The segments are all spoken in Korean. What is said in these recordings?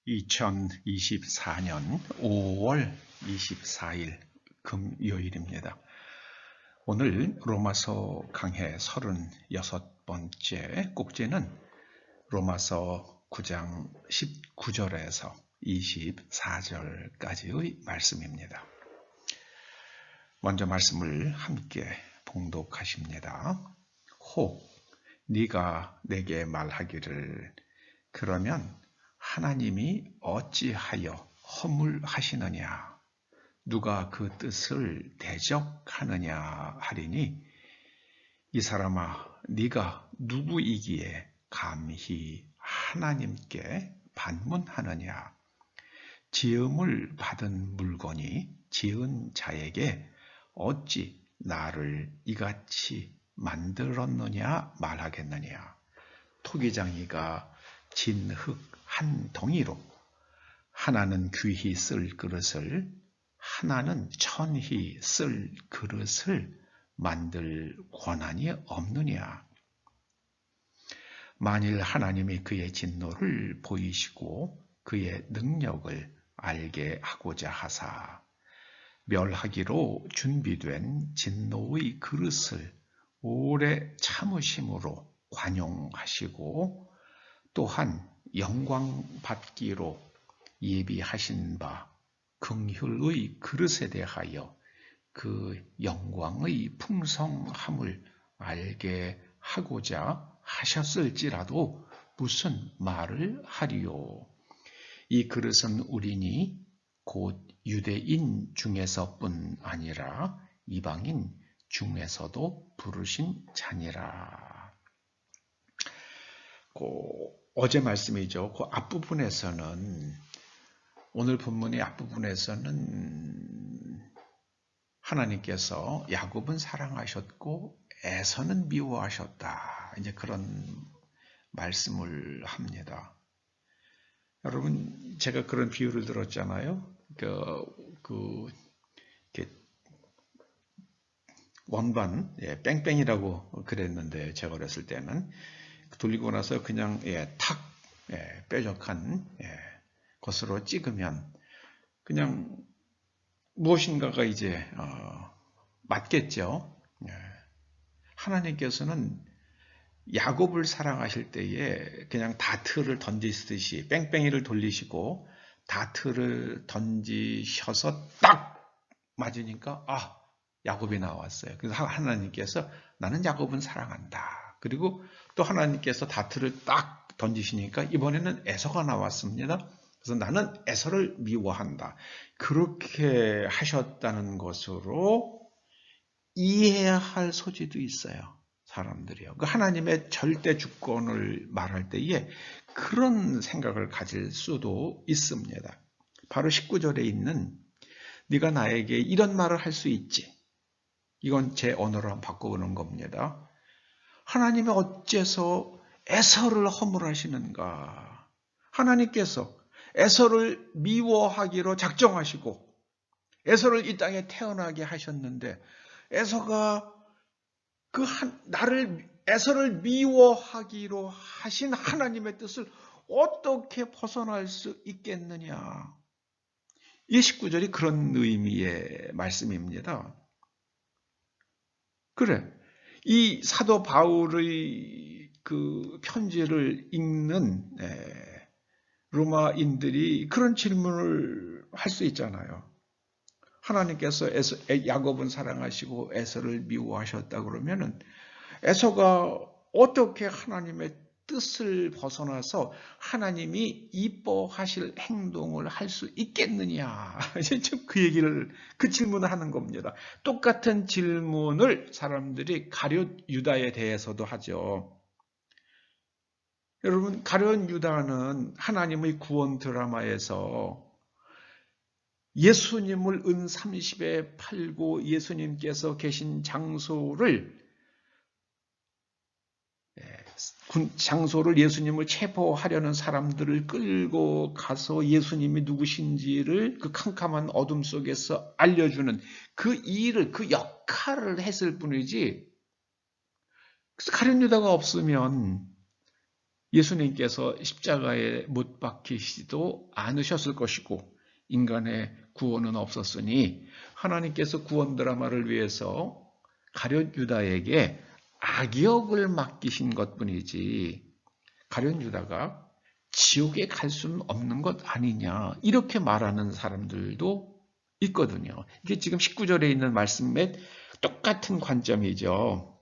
2024년 5월 24일 금요일입니다. 오늘 로마서 강해 36번째 꼭지는 로마서 9장 19절에서 24절까지의 말씀입니다. 먼저 말씀을 함께 봉독하십니다. 혹 네가 내게 말하기를 그러면 하나님이 어찌하여 허물하시느냐 누가 그 뜻을 대적하느냐 하리니 이 사람아 네가 누구이기에 감히 하나님께 반문하느냐 지음을 받은 물건이 지은 자에게 어찌 나를 이같이 만들었느냐 말하겠느냐 토기장이가 진흙 한 덩이로 하나는 귀히 쓸 그릇을 하나는 천히 쓸 그릇을 만들 권한이 없느냐 만일 하나님이 그의 진노를 보이시고 그의 능력을 알게 하고자 하사 멸하기로 준비된 진노의 그릇을 오래 참으심으로 관용하시고 또한 영광 받기로 예비하신 바 긍휼의 그릇에 대하여 그 영광의 풍성함을 알게 하고자 하셨을지라도 무슨 말을 하리요. 이 그릇은 우리니 곧 유대인 중에서뿐 아니라 이방인 중에서도 부르신 자니라. 어제 말씀이죠. 그 앞부분에서는 오늘 본문의 앞부분에서는 하나님께서 야곱은 사랑하셨고 에서는 미워하셨다. 이제 그런 말씀을 합니다. 여러분 제가 그런 비유를 들었잖아요. 원반 뺑뺑이라고 그랬는데 제가 어렸을 때는 돌리고 나서 그냥 탁 뾰족한 것으로 찍으면 그냥 무엇인가가 이제 맞겠죠. 하나님께서는 야곱을 사랑하실 때에 그냥 다트를 던지듯이 뺑뺑이를 돌리시고 다트를 던지셔서 딱 맞으니까 야곱이 나왔어요. 그래서 하나님께서 나는 야곱은 사랑한다. 그리고 또 하나님께서 다트를 딱 던지시니까 이번에는 에서가 나왔습니다. 그래서 나는 에서를 미워한다. 그렇게 하셨다는 것으로 이해해야 할 소지도 있어요. 사람들이요. 하나님의 절대 주권을 말할 때에 그런 생각을 가질 수도 있습니다. 바로 19절에 있는 네가 나에게 이런 말을 할 수 있지. 이건 제 언어로 한번 바꿔보는 겁니다. 하나님이 어째서 에서를 허물하시는가? 하나님께서 에서를 미워하기로 작정하시고 에서를 이 땅에 태어나게 하셨는데 에서가 나를 에서를 미워하기로 하신 하나님의 뜻을 어떻게 벗어날 수 있겠느냐? 이 19절이 그런 의미의 말씀입니다. 그래. 이 사도 바울의 그 편지를 읽는 로마인들이 그런 질문을 할 수 있잖아요. 하나님께서 야곱은 사랑하시고 에서를 미워하셨다 그러면은 에서가 어떻게 하나님의 뜻을 벗어나서 하나님이 이뻐하실 행동을 할 수 있겠느냐. 그 질문을 하는 겁니다. 똑같은 질문을 사람들이 가룟 유다에 대해서도 하죠. 여러분, 가룟 유다는 하나님의 구원 드라마에서 예수님을 은 30에 팔고 예수님께서 계신 장소를 예수님을 체포하려는 사람들을 끌고 가서 예수님이 누구신지를 그 캄캄한 어둠 속에서 알려주는 그 일을, 그 역할을 했을 뿐이지 가룟 유다가 없으면 예수님께서 십자가에 못 박히시지도 않으셨을 것이고 인간의 구원은 없었으니 하나님께서 구원 드라마를 위해서 가룟 유다에게 악역을 맡기신 것뿐이지 가룟 유다가 지옥에 갈 수는 없는 것 아니냐 이렇게 말하는 사람들도 있거든요. 이게 지금 19절에 있는 말씀에 똑같은 관점이죠.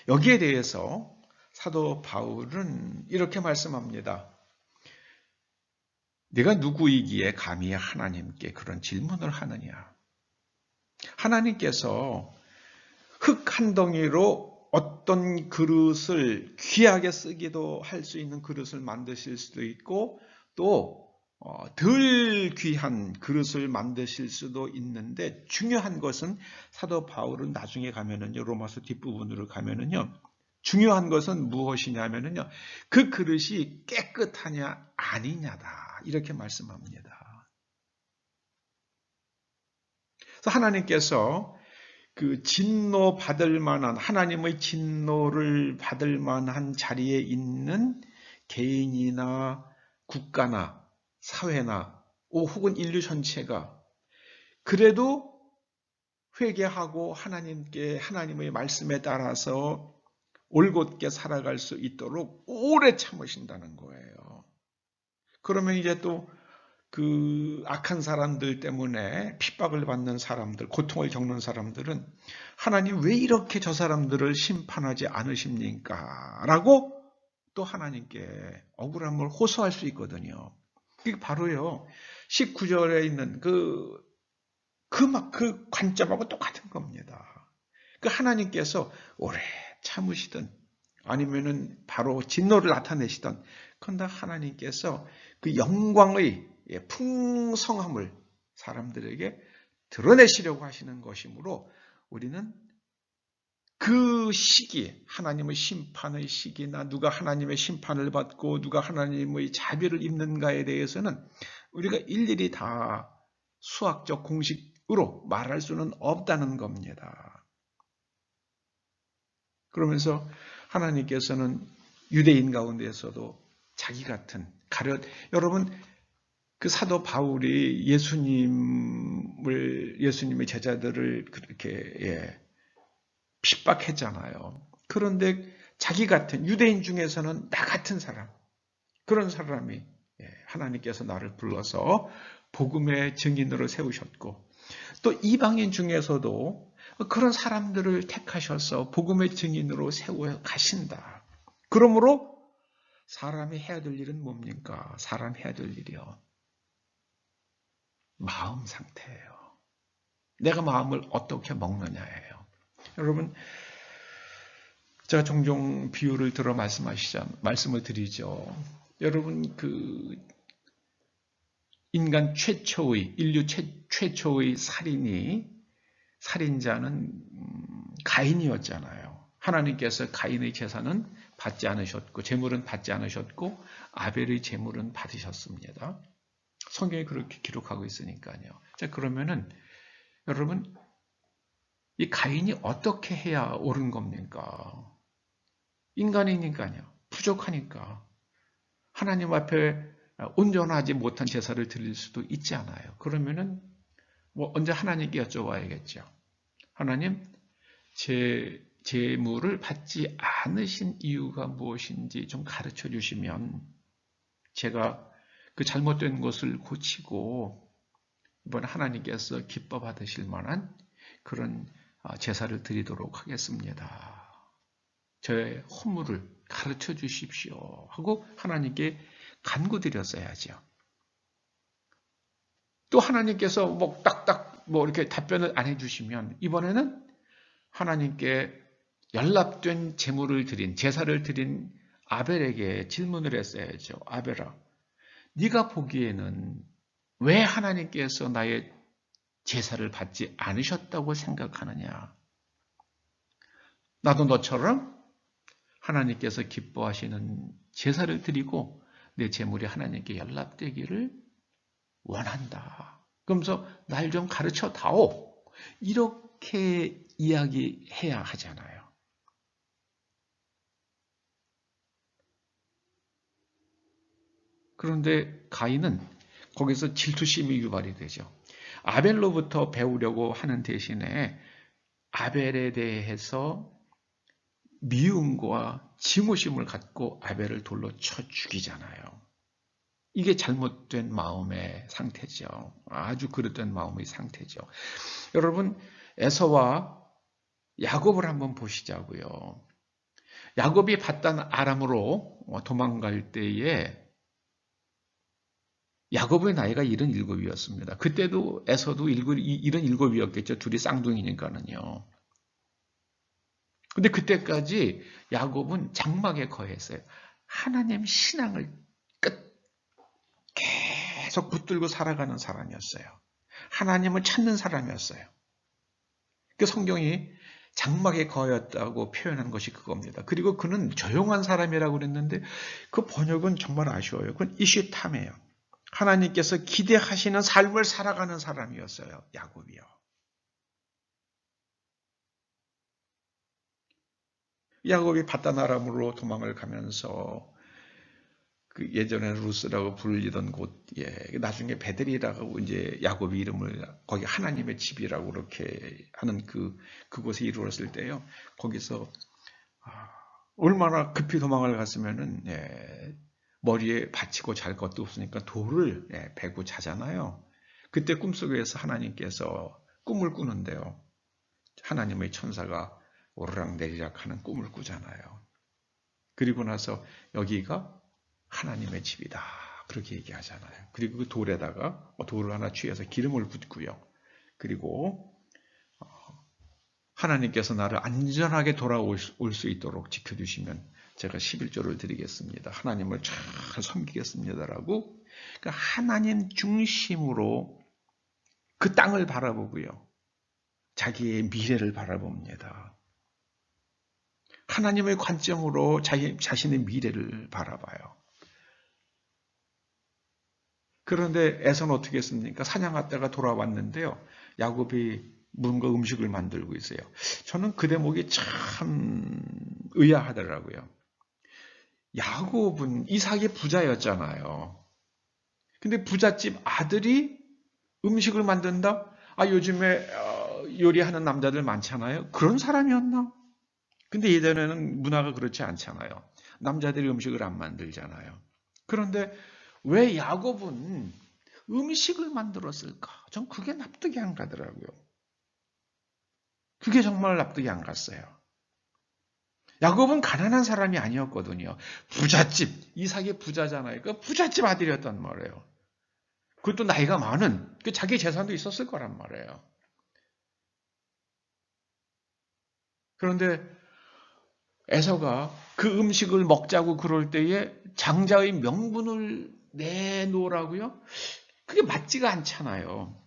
여기에 대해서 사도 바울은 이렇게 말씀합니다. 내가 누구이기에 감히 하나님께 그런 질문을 하느냐. 하나님께서 흙 한 덩이로 어떤 그릇을 귀하게 쓰기도 할 수 있는 그릇을 만드실 수도 있고 또 덜 귀한 그릇을 만드실 수도 있는데 중요한 것은 사도 바울은 나중에 가면은요 로마서 뒷부분으로 가면은요 중요한 것은 무엇이냐면은요 그 그릇이 깨끗하냐 아니냐다 이렇게 말씀합니다. 그래서 하나님께서 그 진노 받을 만한 하나님의 진노를 받을 만한 자리에 있는 개인이나 국가나 사회나 혹은 인류 전체가 그래도 회개하고 하나님의 말씀에 따라서 올곧게 살아갈 수 있도록 오래 참으신다는 거예요. 그러면 이제 또 그 악한 사람들 때문에 핍박을 받는 사람들, 고통을 겪는 사람들은 하나님 왜 이렇게 저 사람들을 심판하지 않으십니까? 라고 또 하나님께 억울함을 호소할 수 있거든요. 그게 바로요, 19절에 있는 그 관점하고 똑같은 겁니다. 그 하나님께서 오래 참으시든 아니면은 바로 진노를 나타내시던 그런데 하나님께서 그 영광의 풍성함을 사람들에게 드러내시려고 하시는 것이므로 우리는 그 시기, 하나님의 심판의 시기나 누가 하나님의 심판을 받고 누가 하나님의 자비를 입는가에 대해서는 우리가 일일이 다 수학적 공식으로 말할 수는 없다는 겁니다. 그러면서 하나님께서는 유대인 가운데에서도 자기 같은 여러분 그 사도 바울이 예수님의 제자들을 그렇게 핍박했잖아요. 그런데 자기 같은 유대인 중에서는 나 같은 사람 그런 사람이 하나님께서 나를 불러서 복음의 증인으로 세우셨고 또 이방인 중에서도 그런 사람들을 택하셔서 복음의 증인으로 세워 가신다. 그러므로 사람이 해야 될 일은 뭡니까? 사람이 해야 될 일이요. 마음 상태예요. 내가 마음을 어떻게 먹느냐예요. 여러분, 제가 종종 비유를 들어 말씀을 드리죠. 여러분, 인간 인류 최초의 살인자는 가인이었잖아요. 하나님께서 가인의 제사는 받지 않으셨고, 제물은 받지 않으셨고, 아벨의 제물은 받으셨습니다. 성경이 그렇게 기록하고 있으니까요. 자, 그러면은, 여러분, 이 가인이 어떻게 해야 옳은 겁니까? 인간이니까요. 부족하니까. 하나님 앞에 온전하지 못한 제사를 드릴 수도 있지 않아요. 그러면은, 언제 하나님께 여쭤봐야겠죠. 하나님, 제 제물을 받지 않으신 이유가 무엇인지 좀 가르쳐 주시면 제가 그 잘못된 것을 고치고 이번 하나님께서 기뻐 받으실 만한 그런 제사를 드리도록 하겠습니다. 저의 허물을 가르쳐 주십시오 하고 하나님께 간구드렸어야죠. 또 하나님께서 딱딱 이렇게 답변을 안 해주시면 이번에는 하나님께 연락된 제사를 드린 아벨에게 질문을 했어야죠. 아벨아, 네가 보기에는 왜 하나님께서 나의 제사를 받지 않으셨다고 생각하느냐? 나도 너처럼 하나님께서 기뻐하시는 제사를 드리고 내 제물이 하나님께 연락되기를 원한다. 그러면서 날 좀 가르쳐 다오. 이렇게 이야기해야 하잖아요. 그런데 가인은 거기서 질투심이 유발이 되죠. 아벨로부터 배우려고 하는 대신에 아벨에 대해서 미움과 증오심을 갖고 아벨을 돌로 쳐 죽이잖아요. 이게 잘못된 마음의 상태죠. 아주 그릇된 마음의 상태죠. 여러분, 에서와 야곱을 한번 보시자고요. 야곱이 바단 아람으로 도망갈 때에 야곱의 나이가 77이었습니다. 그때도 에서도 77이었겠죠. 둘이 쌍둥이니까는요. 근데 그때까지 야곱은 장막에 거했어요. 하나님 신앙을 계속 붙들고 살아가는 사람이었어요. 하나님을 찾는 사람이었어요. 그 성경이 장막에 거였다고 표현한 것이 그겁니다. 그리고 그는 조용한 사람이라고 그랬는데 그 번역은 정말 아쉬워요. 그건 이슈탐이에요. 하나님께서 기대하시는 삶을 살아가는 사람이었어요. 야곱이요. 야곱이 바단 아람으로 도망을 가면서 그 예전에 루스라고 불리던 곳, 나중에 베델이라고 이제 야곱이 이름을 거기 하나님의 집이라고 그렇게 하는 그곳에 이르렀을 때요. 거기서 얼마나 급히 도망을 갔으면은 머리에 받치고 잘 것도 없으니까 돌을 베고 자잖아요. 그때 꿈속에서 하나님께서 꿈을 꾸는데요. 하나님의 천사가 오르락내리락 하는 꿈을 꾸잖아요. 그리고 나서 여기가 하나님의 집이다. 그렇게 얘기하잖아요. 그리고 그 돌에다가 돌을 하나 취해서 기름을 붓고요. 그리고 하나님께서 나를 안전하게 돌아올 수 있도록 지켜주시면 제가 11조를 드리겠습니다. 하나님을 잘 섬기겠습니다라고 그러니까 하나님 중심으로 그 땅을 바라보고요. 자기의 미래를 바라봅니다. 하나님의 관점으로 자신의 미래를 바라봐요. 그런데 에서는 어떻게 했습니까? 사냥하다가 돌아왔는데요. 야곱이 뭔가 음식을 만들고 있어요. 저는 그 대목이 참 의아하더라고요. 야곱은 이삭의 부자였잖아요. 근데 부잣집 아들이 음식을 만든다? 요즘에 요리하는 남자들 많잖아요. 그런 사람이었나? 근데 예전에는 문화가 그렇지 않잖아요. 남자들이 음식을 안 만들잖아요. 그런데 왜 야곱은 음식을 만들었을까? 전 그게 납득이 안 가더라고요. 그게 정말 납득이 안 갔어요. 야곱은 가난한 사람이 아니었거든요. 부잣집, 이삭이 부자잖아요. 그 부잣집 아들이었단 말이에요. 그것도 나이가 많은, 자기 재산도 있었을 거란 말이에요. 그런데 에서가 그 음식을 먹자고 그럴 때에 장자의 명분을 내놓으라고요? 그게 맞지가 않잖아요.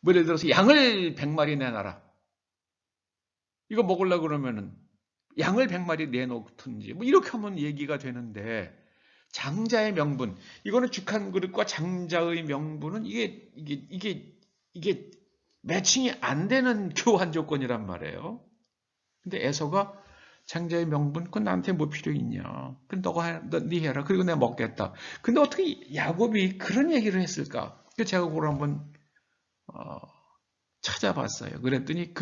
뭐 예를 들어서 양을 100마리 내놔라. 이거 먹으려고 그러면은 양을 100마리 내놓든지 뭐 이렇게 하면 얘기가 되는데 장자의 명분, 이거는 죽한 그릇과 장자의 명분은 이게 매칭이 안 되는 교환 조건이란 말이에요. 근데 에서가 장자의 명분, 그건 나한테 뭐 필요 있냐? 그럼 네 해라. 그리고 내가 먹겠다. 근데 어떻게 야곱이 그런 얘기를 했을까? 그래서 제가 그걸 한번 찾아봤어요. 그랬더니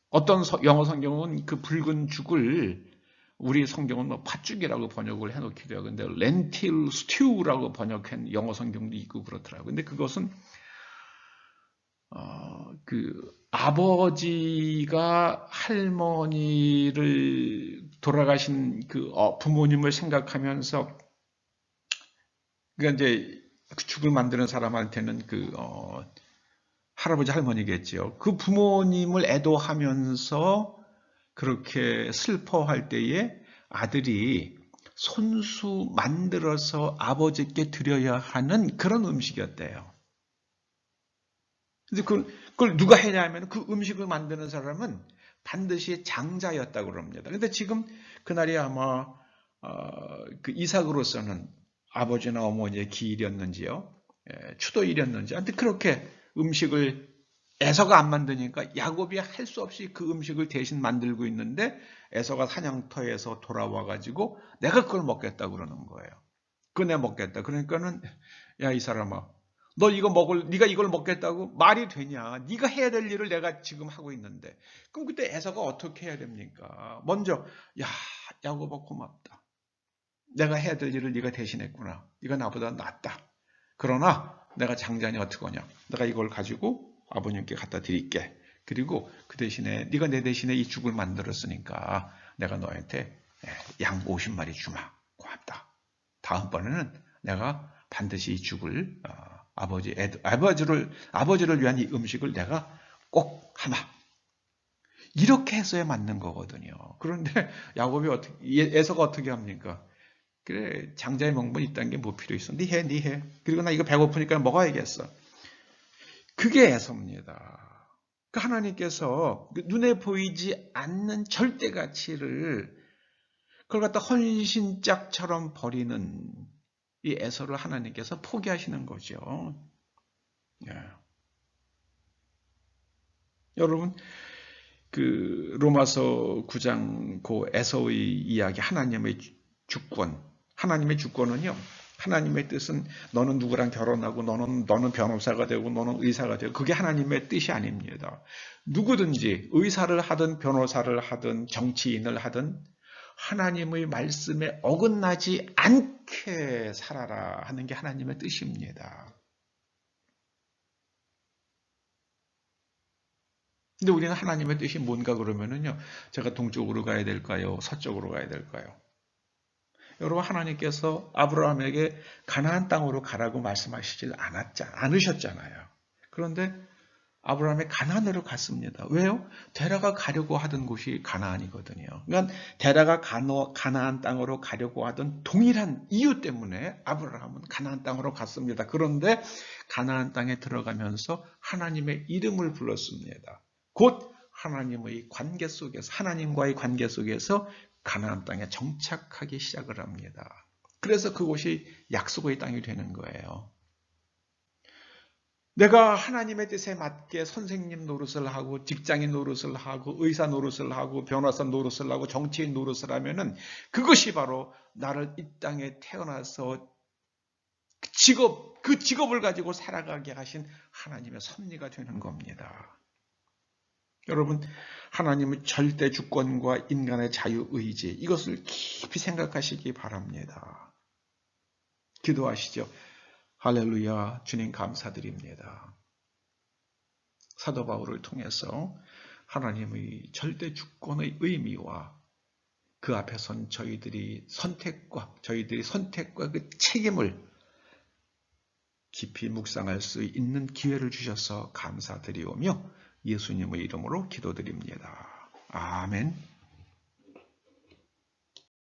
어떤 영어 성경은 그 붉은 죽을 우리 성경은 뭐 팥죽이라고 번역을 해놓기도 해요. 근데 lentil stew라고 번역한 영어 성경도 있고 그렇더라고요. 근데 그것은 아버지가 할머니를 돌아가신 부모님을 생각하면서 그러니까 이제 그 죽을 만드는 사람한테는 할아버지 할머니겠죠. 그 부모님을 애도하면서 그렇게 슬퍼할 때에 아들이 손수 만들어서 아버지께 드려야 하는 그런 음식이었대요. 근데 그걸 누가 해냐면 그 음식을 만드는 사람은 반드시 장자였다고 그럽니다. 근데 지금 그날이 아마 그 이삭으로서는 아버지나 어머니의 기일이었는지요, 추도일이었는지, 하여튼 그렇게 음식을 에서가 안 만드니까 야곱이 할 수 없이 그 음식을 대신 만들고 있는데 에서가 사냥터에서 돌아와가지고 내가 그걸 먹겠다 그러는 거예요. 그거 내가 먹겠다. 그러니까는 야, 이 사람아, 네가 이걸 먹겠다고 말이 되냐? 네가 해야 될 일을 내가 지금 하고 있는데. 그럼 그때 에서가 어떻게 해야 됩니까? 먼저 야, 야곱아 고맙다. 내가 해야 될 일을 네가 대신했구나. 네가 나보다 낫다. 그러나 내가 장자니 어떡하냐? 내가 이걸 가지고 아버님께 갖다 드릴게. 그리고 그 대신에 네가 내 대신에 이 죽을 만들었으니까 내가 너한테 양 50마리 주마. 고맙다. 다음번에는 내가 반드시 이 죽을 아버지를 위한 이 음식을 내가 꼭 하마. 이렇게 해서야 맞는 거거든요. 그런데 야곱이 에서가 어떻게 합니까? 그래, 장자의 명분 있다는 게 뭐 필요 있어? 네 해. 그리고 나 이거 배고프니까 먹어야겠어. 그게 에서입니다. 그 하나님께서 눈에 보이지 않는 절대 가치를 그걸 갖다 헌신짝처럼 버리는 이 에서를 하나님께서 포기하시는 거죠. 예. 여러분, 그 로마서 9장 그 에서의 이야기, 하나님의 주권은요. 하나님의 뜻은 너는 누구랑 결혼하고 너는 변호사가 되고 너는 의사가 되고 그게 하나님의 뜻이 아닙니다. 누구든지 의사를 하든 변호사를 하든 정치인을 하든 하나님의 말씀에 어긋나지 않게 살아라 하는 게 하나님의 뜻입니다. 근데 우리는 하나님의 뜻이 뭔가 그러면은요, 제가 동쪽으로 가야 될까요? 서쪽으로 가야 될까요? 여러분, 하나님께서 아브라함에게 가나안 땅으로 가라고 말씀하시질 않으셨잖아요. 그런데 아브라함이 가나안으로 갔습니다. 왜요? 데라가 가려고 하던 곳이 가나안이거든요. 그러니까 데라가 가나안 땅으로 가려고 하던 동일한 이유 때문에 아브라함은 가나안 땅으로 갔습니다. 그런데 가나안 땅에 들어가면서 하나님의 이름을 불렀습니다. 곧 하나님의 관계 속에서, 하나님과의 관계 속에서 가나안 땅에 정착하기 시작을 합니다. 그래서 그곳이 약속의 땅이 되는 거예요. 내가 하나님의 뜻에 맞게 선생님 노릇을 하고 직장인 노릇을 하고 의사 노릇을 하고 변호사 노릇을 하고 정치인 노릇을 하면은 그것이 바로 나를 이 땅에 태어나서 그 직업을 가지고 살아가게 하신 하나님의 섭리가 되는 겁니다. 여러분, 하나님의 절대 주권과 인간의 자유의지, 이것을 깊이 생각하시기 바랍니다. 기도하시죠. 할렐루야, 주님 감사드립니다. 사도 바울을 통해서 하나님의 절대 주권의 의미와 그 앞에 선 저희들이 선택과 그 책임을 깊이 묵상할 수 있는 기회를 주셔서 감사드리오며 예수님의 이름으로 기도드립니다. 아멘.